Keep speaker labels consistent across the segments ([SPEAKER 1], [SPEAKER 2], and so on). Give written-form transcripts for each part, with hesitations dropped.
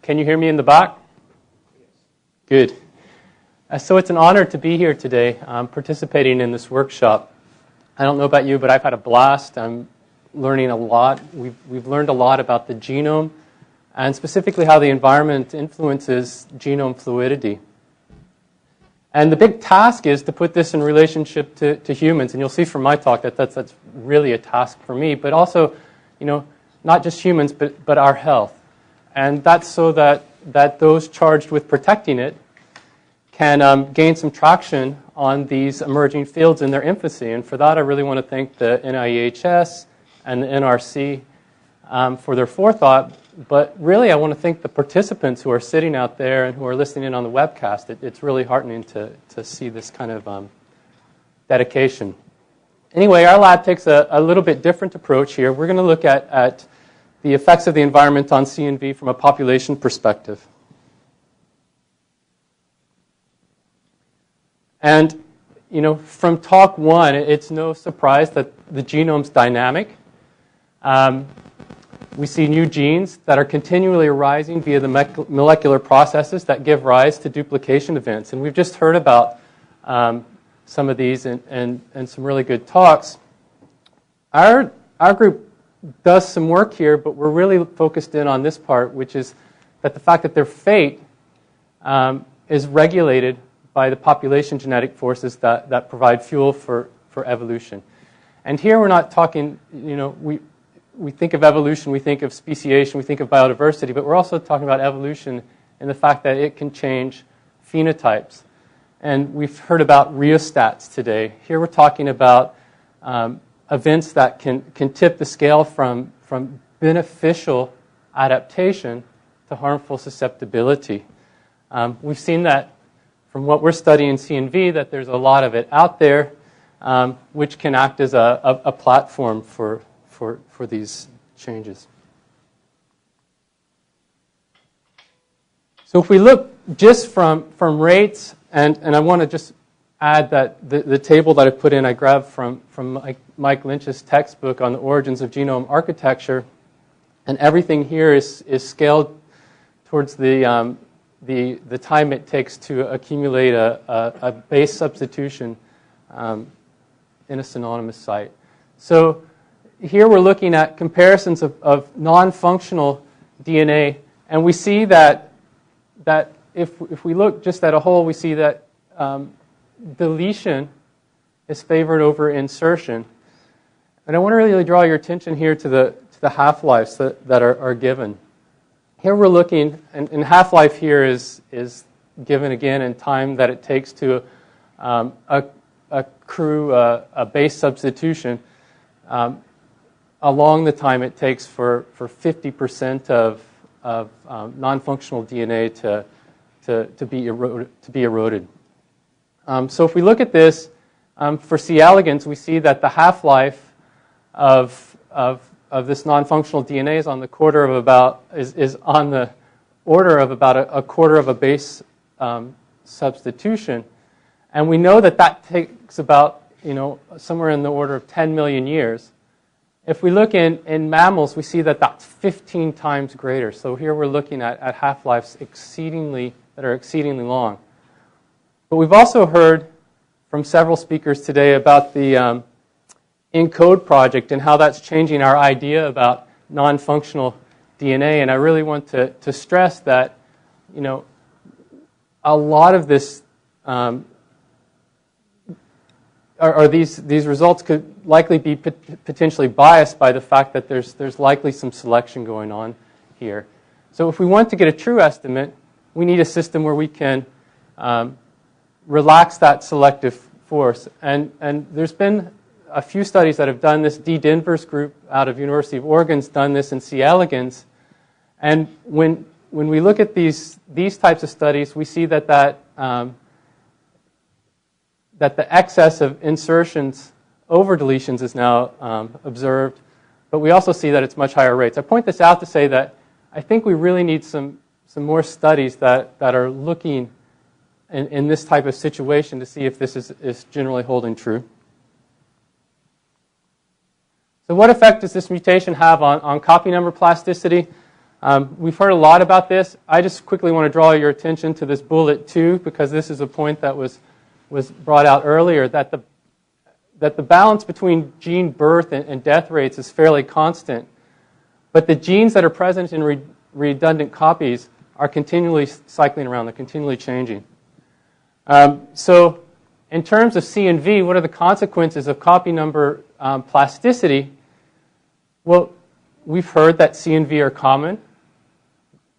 [SPEAKER 1] Can you hear me in the back? Good. So it's an honor to be here today participating in this workshop. I don't know about you, but I've had a blast. I'm learning a lot. We've learned a lot about the genome and specifically how the environment influences genome fluidity. And the big task is to put this in relationship to humans. And you'll see from my talk that that's really a task for me, but also, not just humans, but our health. And that's so that those charged with protecting it can gain some traction on these emerging fields in their infancy. And for that, I really want to thank the NIEHS and the NRC for their forethought. But really, I want to thank the participants who are sitting out there and who are listening in on the webcast. It's really heartening to see this kind of dedication. Anyway, our lab takes a little bit different approach here. We're going to look at the effects of the environment on CNV from a population perspective. And, from talk one, it's no surprise that the genome's dynamic. We see new genes that are continually arising via the molecular processes that give rise to duplication events. And we've just heard about some of these and some really good talks. Our group does some work here, but we're really focused in on this part, which is that the fact that their fate is regulated by the population genetic forces that provide fuel for evolution. And here we're not talking, we think of evolution, we think of speciation, we think of biodiversity, but we're also talking about evolution in the fact that it can change phenotypes. And we've heard about rheostats today. Here we're talking about events that can tip the scale from beneficial adaptation to harmful susceptibility. We've seen that from what we're studying in CNV, that there's a lot of it out there, which can act as a platform for these changes. So if we look just from rates, and I want to just add that the table that I put in, I grabbed from Mike Lynch's textbook on the origins of genome architecture, and everything here is scaled towards the time it takes to accumulate a base substitution in a synonymous site. So here we're looking at comparisons of non-functional DNA, and we see that if we look just at a whole, we see that deletion is favored over insertion. And I want to really draw your attention here to the half-lives that are given. Here we're looking, and half-life here is given again in time that it takes to accrue a base substitution along the time it takes for 50% of non-functional DNA to be eroded. So if we look at this, for C. elegans, we see that the half-life of this non-functional DNA is on the is on the order of about a quarter of a base substitution, and we know that takes about somewhere in the order of 10 million years. If we look in mammals, we see that that's 15 times greater. So here we're looking at half-lives that are exceedingly long. But we've also heard from several speakers today about the ENCODE project and how that's changing our idea about non-functional DNA. And I really want to stress that, a lot of this, these results could likely be potentially biased by the fact that there's likely some selection going on here. So if we want to get a true estimate, we need a system where we can relax that selective force. And there's been a few studies that have done this. D. Denver's group out of University of Oregon's done this in C. elegans. And when we look at these types of studies, we see that the excess of insertions over deletions is now observed, but we also see that it's much higher rates. I point this out to say that I think we really need some more studies that are looking in this type of situation to see if this is generally holding true. So what effect does this mutation have on copy number plasticity? We've heard a lot about this. I just quickly want to draw your attention to this bullet 2, because this is a point that was brought out earlier, that the balance between gene birth and death rates is fairly constant. But the genes that are present in redundant copies are continually cycling around. They're continually changing. So in terms of C and V, what are the consequences of copy number plasticity? Well, we've heard that C and V are common.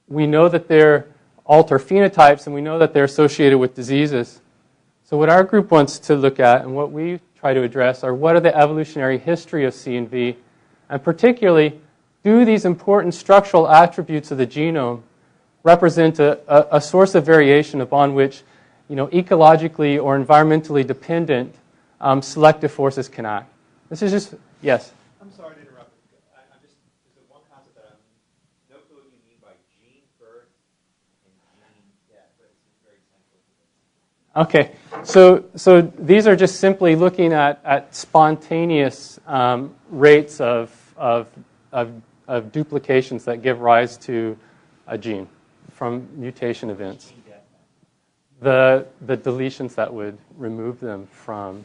[SPEAKER 1] We know that they're alter phenotypes, and we know that they're associated with diseases. So what our group wants to look at, and what we try to address, are what are the evolutionary history of C and V, and particularly, do these important structural attributes of the genome represent a source of variation upon which, ecologically or environmentally dependent selective forces can act? This is just, yes?
[SPEAKER 2] I'm sorry to interrupt. There's one concept that I'm no clue what you mean by gene birth and gene death, but it seems very central to this.
[SPEAKER 1] Okay, so these are just simply looking at spontaneous rates of duplications that give rise to a gene from mutation events. The deletions that would remove them from.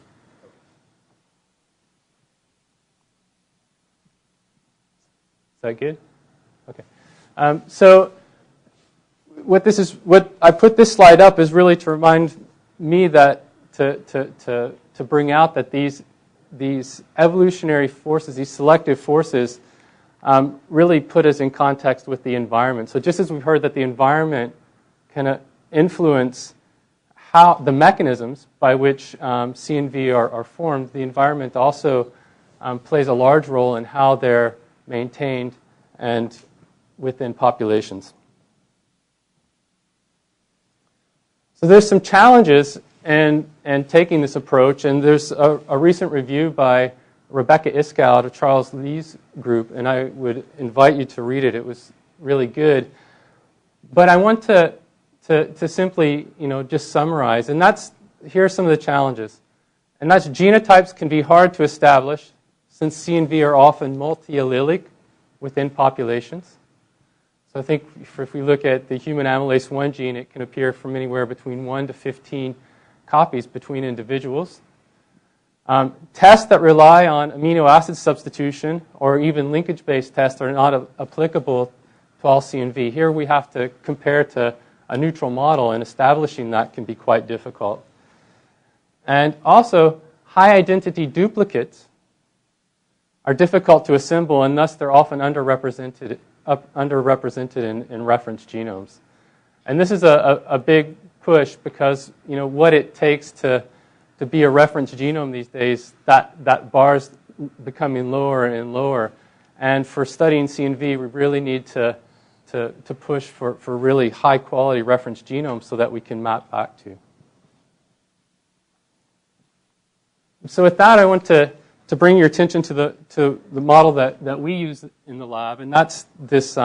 [SPEAKER 1] Is that good? Okay. So what I put this slide up is really to remind me that to bring out that these evolutionary forces, these selective forces, really put us in context with the environment. So just as we've heard that the environment can influence how the mechanisms by which C and V are formed, the environment also plays a large role in how they're maintained and within populations. So there's some challenges in taking this approach, and there's a recent review by Rebecca Iskow out of Charles Lee's group, and I would invite you to read it. It was really good. But I want to simply, just summarize, and here are some of the challenges. And that's genotypes can be hard to establish, since C and V are often multi-allelic within populations. So I think if we look at the human amylase 1 gene, it can appear from anywhere between 1 to 15 copies between individuals. Tests that rely on amino acid substitution or even linkage-based tests are not applicable to all C and V. Here we have to compare to a neutral model, and establishing that can be quite difficult. And also, high-identity duplicates are difficult to assemble, and thus they're often underrepresented in reference genomes. And this is a big push because, what it takes to be a reference genome these days, that bar's becoming lower and lower. And for studying C and V, we really need to push for really high-quality reference genomes so that we can map back to. So with that, I want to bring your attention to the model that we use in the lab, and that's this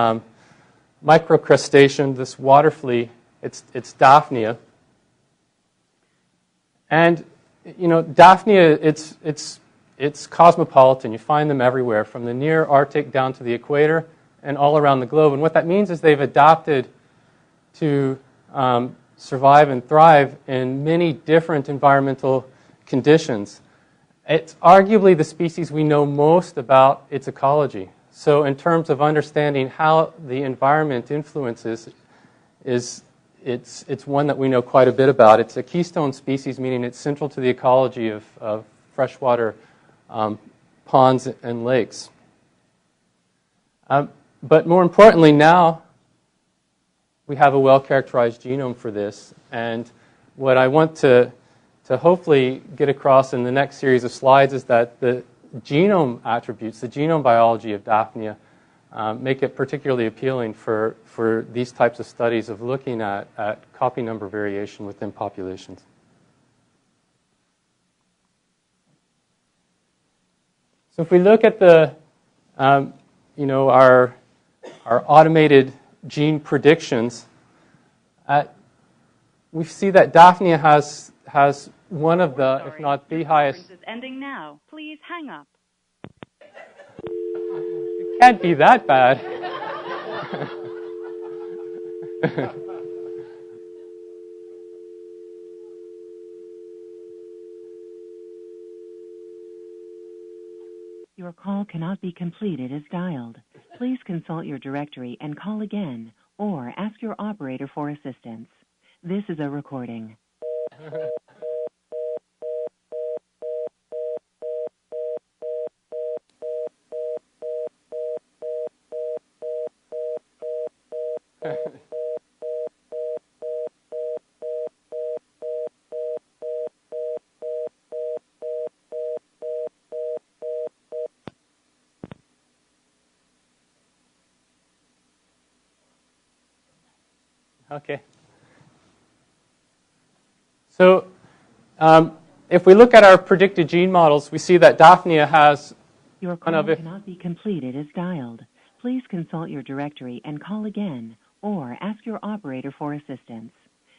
[SPEAKER 1] microcrustacean, this water flea. It's Daphnia. And Daphnia, it's cosmopolitan. You find them everywhere, from the near Arctic down to the equator and all around the globe. And what that means is they've adapted to survive and thrive in many different environmental conditions. It's arguably the species we know most about its ecology. So in terms of understanding how the environment influences, it's one that we know quite a bit about. It's a keystone species, meaning it's central to the ecology of freshwater ponds and lakes. But more importantly, now we have a well-characterized genome for this. And what I want to hopefully get across in the next series of slides is that the genome attributes, the genome biology of Daphnia, make it particularly appealing for these types of studies of looking at copy number variation within populations. So if we look at our automated gene predictions, we see that Daphnia has one of the, if not the highest.
[SPEAKER 3] Is ending now. Please hang up.
[SPEAKER 1] It can't be that bad.
[SPEAKER 3] Your call cannot be completed as dialed. Please consult your directory and call again, or ask your operator for assistance. This is a recording.
[SPEAKER 1] Okay. So if we look at our predicted gene models, we see that Daphnia has
[SPEAKER 3] Your call cannot be completed as dialed. Please consult your directory and call again, or ask your operator for assistance.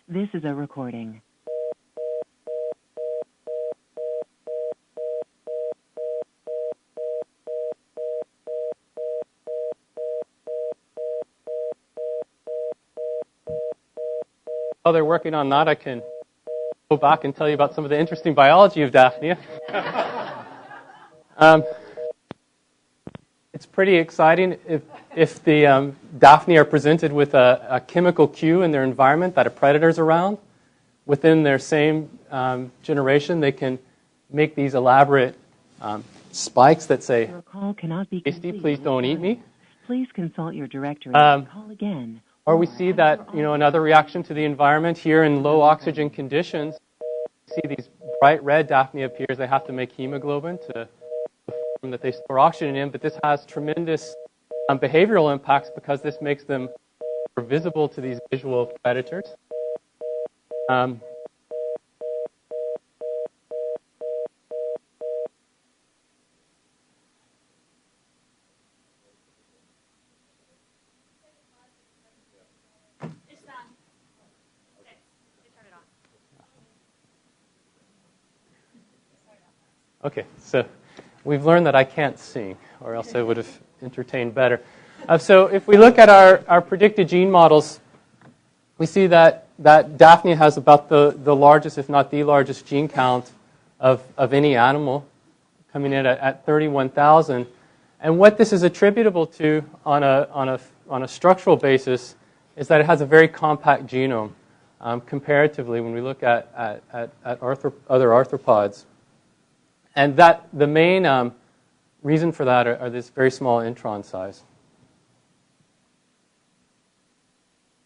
[SPEAKER 3] This is a recording.
[SPEAKER 1] While they're working on that, I can go back and tell you about some of the interesting biology of Daphnia. It's pretty exciting if the Daphnia are presented with a chemical cue in their environment that a predator's around. Within their same generation, they can make these elaborate spikes that say,
[SPEAKER 3] Your call cannot be
[SPEAKER 1] "Tasty, please don't eat me."
[SPEAKER 3] Please consult your directory and call again.
[SPEAKER 1] Or we see that, another reaction to the environment here in low oxygen conditions. You see these bright red Daphnia appears. They have to make hemoglobin to form that they store oxygen in, but this has tremendous behavioral impacts because this makes them more visible to these visual predators. Okay, so we've learned that I can't sing, or else I would have entertained better. So if we look at our predicted gene models, we see that Daphnia has about the largest, if not the largest, gene count of any animal, coming in at 31,000. And what this is attributable to on a structural basis is that it has a very compact genome comparatively when we look at other arthropods. And that the main reason for that are this very small intron size.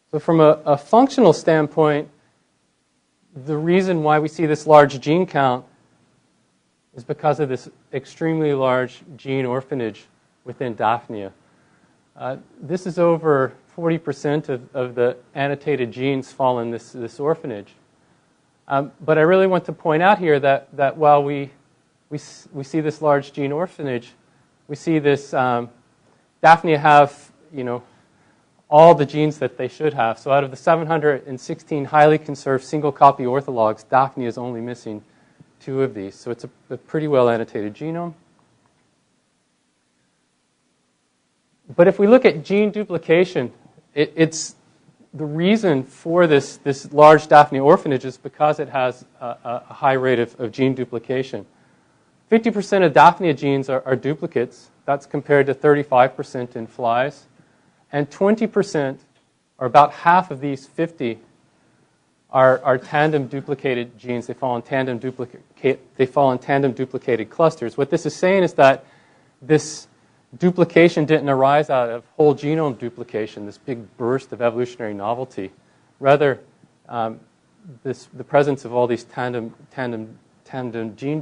[SPEAKER 1] So from a functional standpoint, the reason why we see this large gene count is because of this extremely large gene orphanage within Daphnia. This is over 40% of the annotated genes fall in this orphanage. But I really want to point out here that while we see this large gene orphanage, we see this Daphnia have, all the genes that they should have. So out of the 716 highly conserved single copy orthologs, Daphnia is only missing 2 of these. So it's a pretty well annotated genome. But if we look at gene duplication, it's the reason for this large Daphnia orphanage is because it has a high rate of gene duplication. 50% of Daphnia genes are duplicates. That's compared to 35% in flies. And 20%, or about half of these 50, are tandem duplicated genes. They fall in tandem duplicated clusters. What this is saying is that this duplication didn't arise out of whole genome duplication, this big burst of evolutionary novelty. Rather, the presence of all these tandem gene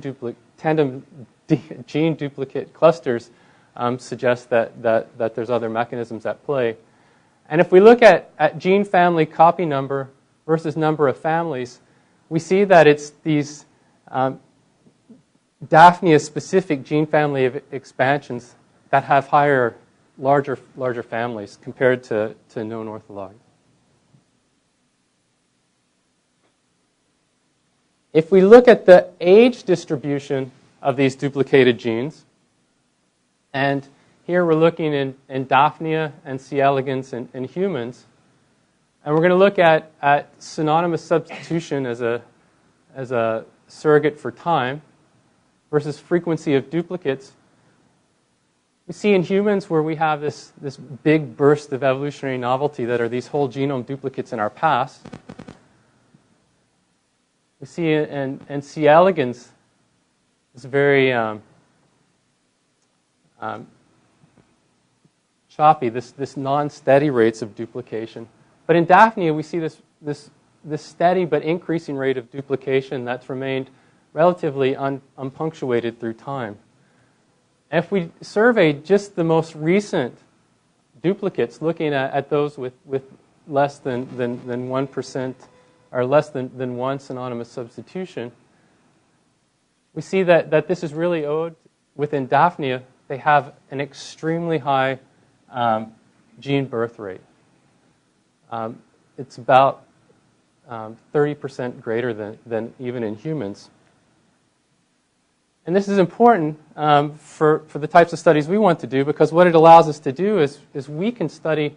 [SPEAKER 1] duplicate clusters suggests that there's other mechanisms at play. And if we look at gene family copy number versus number of families, we see that it's these Daphnia-specific gene family of expansions that have larger families compared to known orthologs. If we look at the age distribution of these duplicated genes, and here we're looking in Daphnia and C. elegans in humans, And we're going to look at synonymous substitution as a surrogate for time versus frequency of duplicates. We see in humans where we have this big burst of evolutionary novelty that are these whole genome duplicates in our past. We see in C. elegans this very choppy, this non-steady rates of duplication. But in Daphnia, we see this steady but increasing rate of duplication that's remained relatively unpunctuated through time. And if we survey just the most recent duplicates, looking at those with less than 1% or less than one synonymous substitution, we see that this is really owed, within Daphnia, they have an extremely high gene birth rate. It's about 30% greater than even in humans. And this is important for the types of studies we want to do, because what it allows us to do is we can study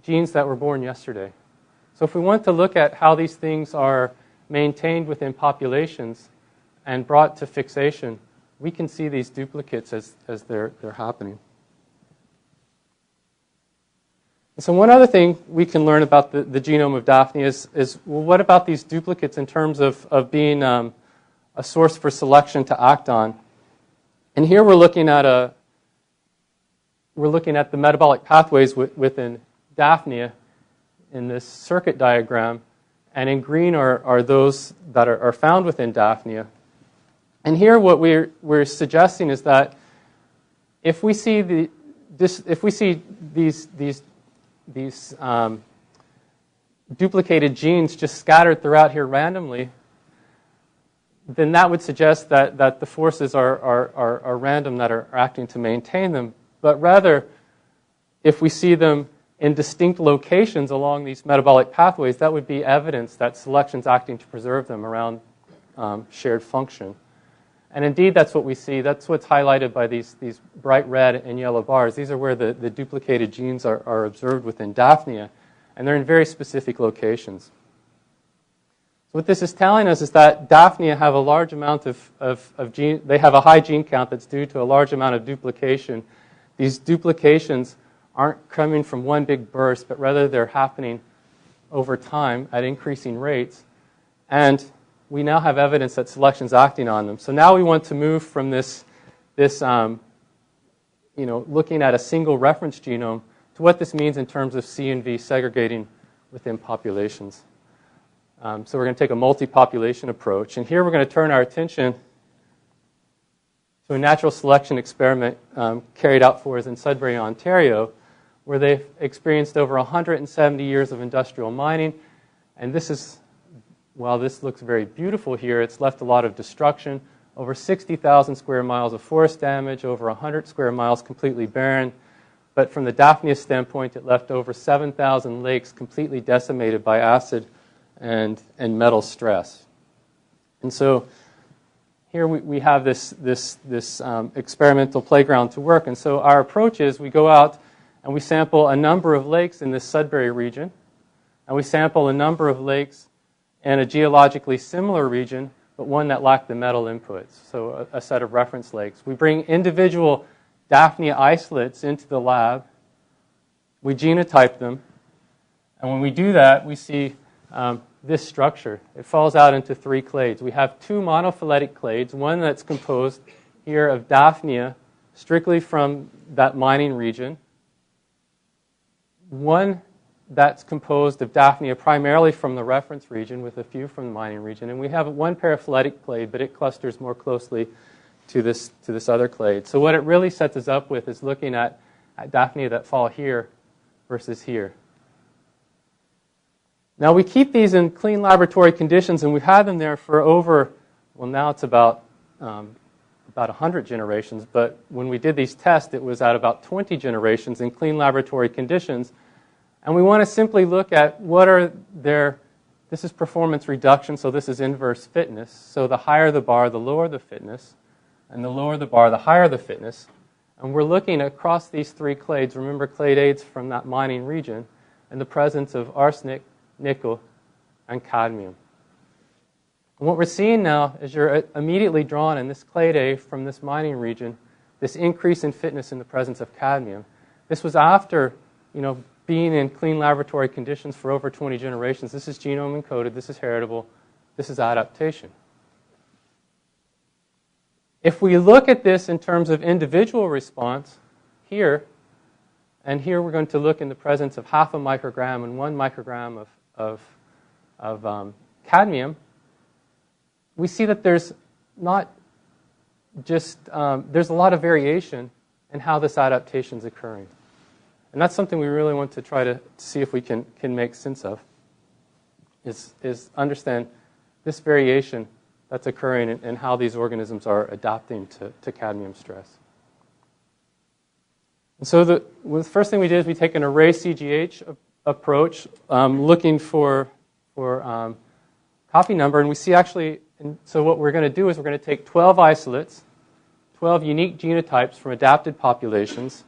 [SPEAKER 1] genes that were born yesterday. So if we want to look at how these things are maintained within populations and brought to fixation, we can see these duplicates as they're happening. And so one other thing we can learn about the genome of Daphnia is well, what about these duplicates in terms of being a source for selection to act on? And here we're looking at the metabolic pathways within Daphnia in this circuit diagram, and in green are those that are found within Daphnia. And here what we're suggesting is that if we see these duplicated genes just scattered throughout here randomly, then that would suggest that the forces are random that are acting to maintain them. But rather, if we see them in distinct locations along these metabolic pathways, that would be evidence that selection's acting to preserve them around shared function. And indeed, that's what we see. That's what's highlighted by these bright red and yellow bars. These are where the duplicated genes are observed within Daphnia, and they're in very specific locations. So what this is telling us is that Daphnia have a large amount of gene. They have a high gene count that's due to a large amount of duplication. These duplications aren't coming from one big burst, but rather they're happening over time at increasing rates. And we now have evidence that selection's acting on them. So now we want to move from this looking at a single reference genome to what this means in terms of C and V segregating within populations. So we're going to take a multi-population approach. And here we're going to turn our attention to a natural selection experiment carried out for us in Sudbury, Ontario, where they've experienced over 170 years of industrial mining. And this is, while this looks very beautiful here, it's left a lot of destruction. Over 60,000 square miles of forest damage, over 100 square miles completely barren. But from the Daphnia standpoint, it left over 7,000 lakes completely decimated by acid and metal stress. And so here we have this experimental playground to work. And so our approach is we go out and we sample a number of lakes in this Sudbury region, and we sample a number of lakes in a geologically similar region, but one that lacked the metal inputs, so a set of reference lakes. We bring individual Daphnia isolates into the lab, we genotype them, and when we do that, we see this structure. It falls out into three clades. We have two monophyletic clades, one that's composed here of Daphnia, strictly from that mining region, one that's composed of Daphnia primarily from the reference region with a few from the mining region, and we have one paraphyletic clade, but it clusters more closely to this other clade. So what it really sets us up with is looking at Daphnia that fall here versus here. Now we keep these in clean laboratory conditions, and we've had them there for over, well, now it's about 100 generations, but when we did these tests, it was at about 20 generations in clean laboratory conditions. And we want to simply look at what are this is performance reduction, so this is inverse fitness. So the higher the bar, the lower the fitness, and the lower the bar, the higher the fitness. And we're looking across these three clades. Remember, clade A's from that mining region, and the presence of arsenic, nickel, and cadmium. And what we're seeing now is you're immediately drawn in this clade A from this mining region, this increase in fitness in the presence of cadmium. This was after, being in clean laboratory conditions for over 20 generations. This is genome encoded, this is heritable, this is adaptation. If we look at this in terms of individual response, here, and here we're going to look in the presence of half a microgram and 1 microgram of cadmium, we see that there's not just, there's a lot of variation in how this adaptation is occurring. And that's something we really want to try to see if we can make sense of, is understand this variation that's occurring and how these organisms are adapting to cadmium stress. And so the first thing we did is we take an array CGH approach, looking for copy number, and we see actually, so what we're going to do is we're going to take 12 isolates, 12 unique genotypes from adapted populations,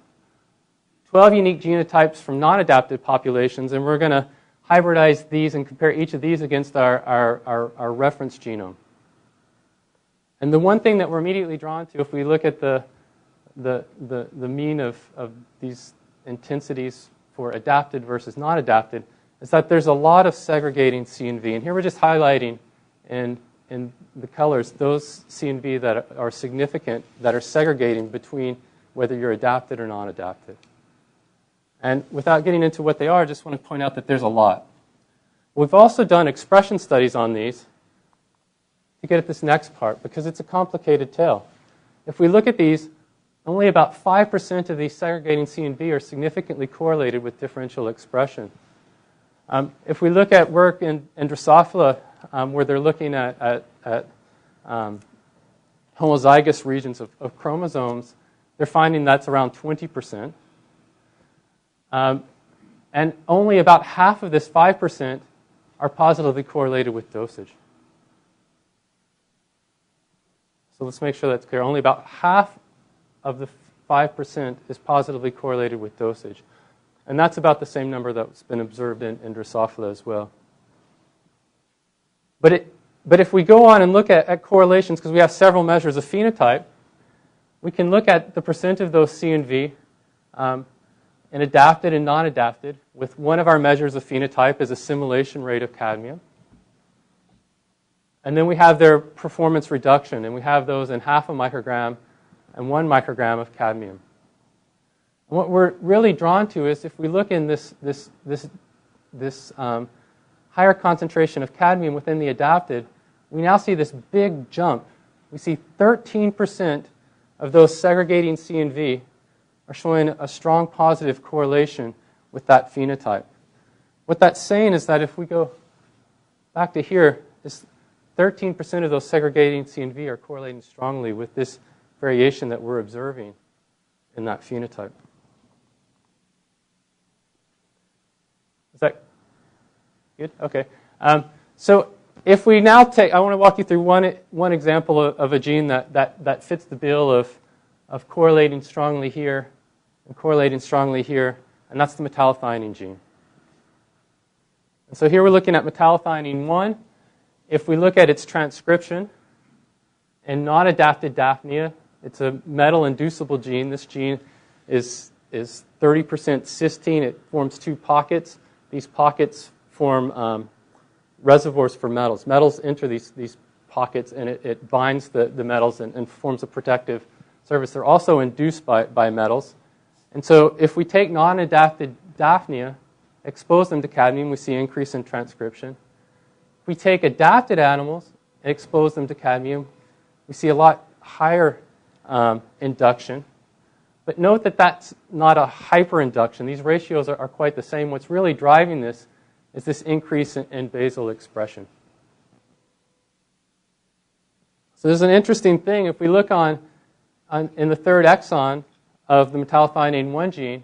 [SPEAKER 1] 12 unique genotypes from non-adapted populations, and we're going to hybridize these and compare each of these against our reference genome. And the one thing that we're immediately drawn to, if we look at the mean of these intensities for adapted versus non-adapted, is that there's a lot of segregating C and V. And here we're just highlighting in the colors those C and V that are significant, that are segregating between whether you're adapted or non-adapted. And without getting into what they are, I just want to point out that there's a lot. We've also done expression studies on these to get at this next part, because it's a complicated tale. If we look at these, only about 5% of these segregating C and V are significantly correlated with differential expression. If we look at work in Drosophila, where they're looking at homozygous regions of chromosomes, they're finding that's around 20%. And only about half of this 5% are positively correlated with dosage. So let's make sure that's clear. Only about half of the 5% is positively correlated with dosage. And that's about the same number that's been observed in Drosophila as well. But if we go on and look at correlations, because we have several measures of phenotype, we can look at the percent of those C and V in adapted and non-adapted, with one of our measures of phenotype as assimilation rate of cadmium. And then we have their performance reduction, and we have those in half a microgram and 1 microgram of cadmium. And what we're really drawn to is if we look in this higher concentration of cadmium within the adapted, we now see this big jump. We see 13% of those segregating C and V are showing a strong positive correlation with that phenotype. What that's saying is that if we go back to here, this 13% of those segregating C and V are correlating strongly with this variation that we're observing in that phenotype. Is that good? Okay. So if we now take, I want to walk you through one example of a gene that fits the bill of correlating strongly here and correlating strongly here, and that's the metallothionein gene. And so here we're looking at metallothionein 1. If we look at its transcription in non-adapted Daphnia, it's a metal-inducible gene. This gene is 30% cysteine. It forms 2 pockets. These pockets form reservoirs for metals. Metals enter these pockets, and it binds the metals and forms a protective surface. They're also induced by metals. And so if we take non-adapted Daphnia, expose them to cadmium, we see increase in transcription. If we take adapted animals and expose them to cadmium, we see a lot higher induction. But note that that's not a hyperinduction. These ratios are quite the same. What's really driving this is this increase in basal expression. So there's an interesting thing. If we look in the 3rd exon of the metallothionein 1 gene,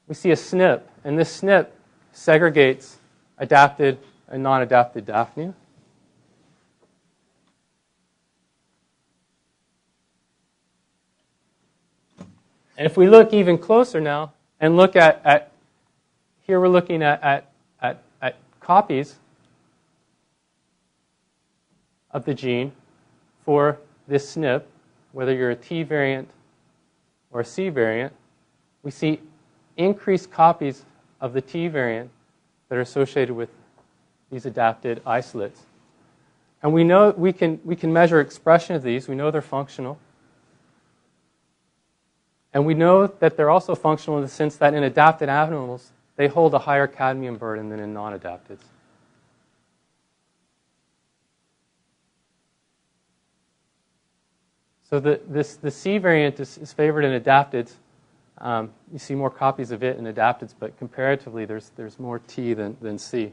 [SPEAKER 1] we see a SNP. And this SNP segregates adapted and non-adapted Daphnia. And if we look even closer now and look at here we're looking at copies of the gene for this SNP, whether you're a T variant or a C variant, we see increased copies of the T variant that are associated with these adapted isolates. And we know we can measure expression of these. We know they're functional. And we know that they're also functional in the sense that in adapted animals, they hold a higher cadmium burden than in non-adapteds. So the C variant is favored in adapteds. You see more copies of it in adapteds, but comparatively, there's more T than C.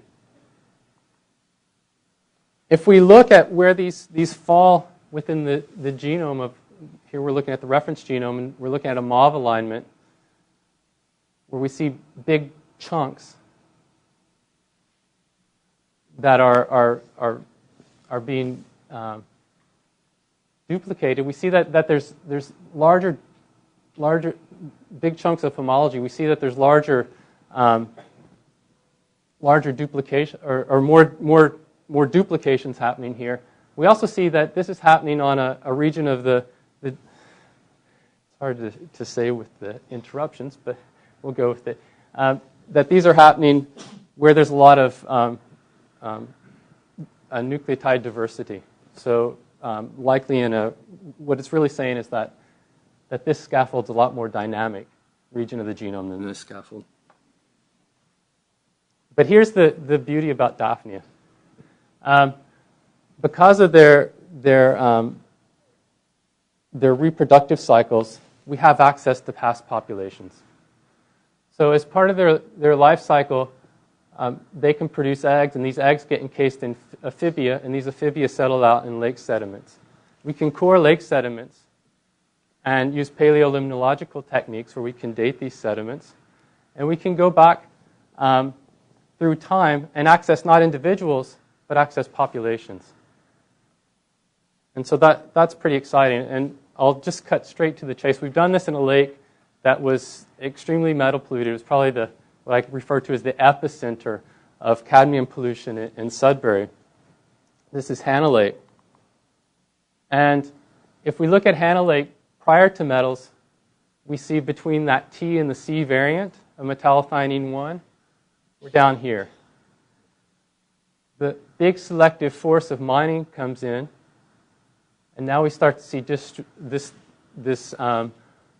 [SPEAKER 1] If we look at where these fall within the genome of, here we're looking at the reference genome, and we're looking at a MAV alignment, where we see big chunks that are being duplicated. We see that there's larger big chunks of homology. We see that there's larger duplication or more duplications happening here. We also see that this is happening on a region of the it's hard to say with the interruptions, but we'll go with it. That these are happening where there's a lot of nucleotide diversity. So likely what it's really saying is that this scaffold's a lot more dynamic region of the genome than this scaffold. But here's the beauty about Daphnia. Because of their reproductive cycles, we have access to past populations. So as part of their life cycle, they can produce eggs, and these eggs get encased in amphibia, and these amphibia settle out in lake sediments. We can core lake sediments and use paleolimnological techniques where we can date these sediments, and we can go back through time and access not individuals, but access populations. And so that's pretty exciting. And I'll just cut straight to the chase. We've done this in a lake that was extremely metal polluted. It was probably what I refer to as the epicenter of cadmium pollution in Sudbury. This is Hannah Lake. And if we look at Hannah Lake prior to metals, we see between that T and the C variant of metallothionein 1, we're down here. The big selective force of mining comes in, and now we start to see just this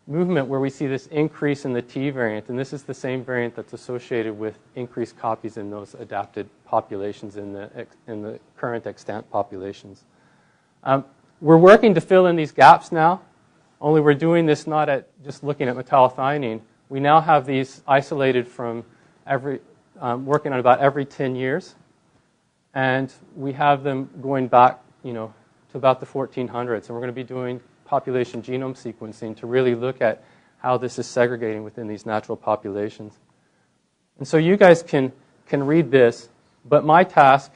[SPEAKER 1] movement where we see this increase in the T variant, and this is the same variant that's associated with increased copies in those adapted populations in the current extant populations. We're working to fill in these gaps now, only we're doing this not at just looking at metallothionein. We now have these isolated from working on about every 10 years, and we have them going back, to about the 1400s, and we're going to be doing population genome sequencing to really look at how this is segregating within these natural populations. And so you guys can read this, but my task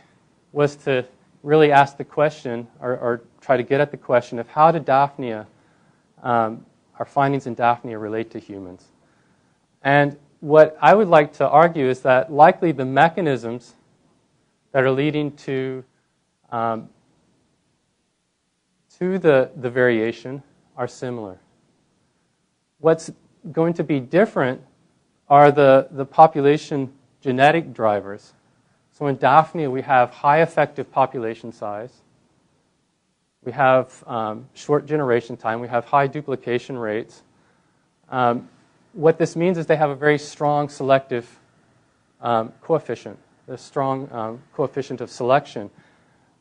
[SPEAKER 1] was to really ask the question, or try to get at the question of how did Daphnia, our findings in Daphnia relate to humans? And what I would like to argue is that likely the mechanisms that are leading to the variation are similar. What's going to be different are the population genetic drivers. So in Daphnia, we have high effective population size. We have short generation time. We have high duplication rates. What this means is they have a very strong selective coefficient, a strong coefficient of selection.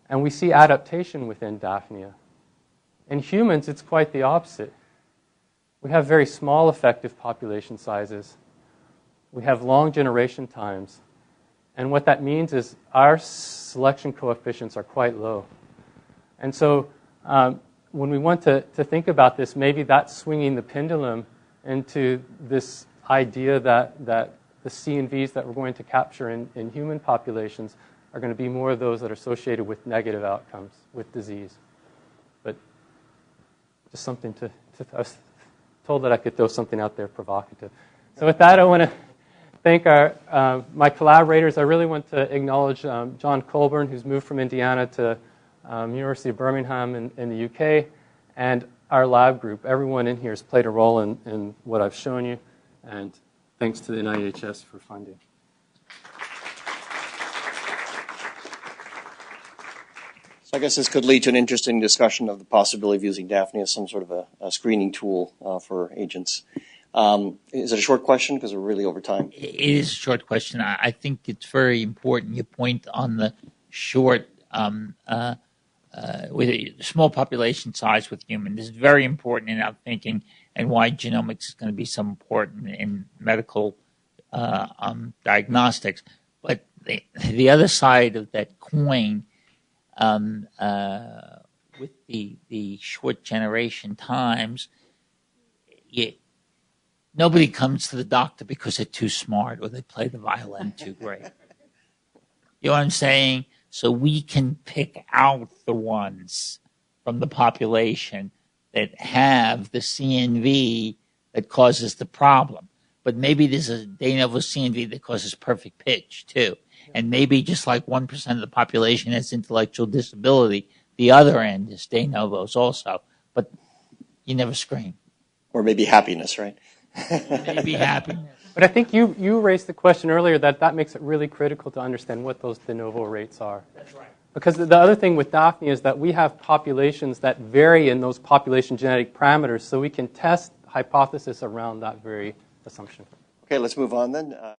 [SPEAKER 1] And we see adaptation within Daphnia. In humans, it's quite the opposite. We have very small effective population sizes. We have long generation times. And what that means is our selection coefficients are quite low. And so when we want to think about this, maybe that's swinging the pendulum into this idea that the C and Vs that we're going to capture in human populations are going to be more of those that are associated with negative outcomes with disease. But just something I was told that I could throw something out there provocative. So with that, I want to thank my collaborators. I really want to acknowledge John Colburn, who's moved from Indiana to University of Birmingham in the UK, and our lab group. Everyone in here has played a role in what I've shown you, and thanks to the NIHS for funding.
[SPEAKER 4] So I guess this could lead to an interesting discussion of the possibility of using Daphne as some sort of a screening tool for agents. Is it a short question? Because we're really over time.
[SPEAKER 5] It is a short question. I think it's very important. You point on the short, with a small population size with human. This is very important in our thinking and why genomics is going to be so important in medical diagnostics. But the other side of that coin, with the short generation times, nobody comes to the doctor because they're too smart or they play the violin too great. You know what I'm saying? So we can pick out the ones from the population that have the CNV that causes the problem. But maybe there's a de novo CNV that causes perfect pitch too. And maybe just like 1% of the population has intellectual disability, the other end is de novos also. But you never screen.
[SPEAKER 4] Or maybe happiness, right?
[SPEAKER 5] Maybe happiness.
[SPEAKER 1] But I think you raised the question earlier that makes it really critical to understand what those de novo rates are.
[SPEAKER 5] That's right.
[SPEAKER 1] Because the other thing with Daphne is that we have populations that vary in those population genetic parameters, so we can test hypothesis around that very assumption.
[SPEAKER 4] Okay, let's move on then.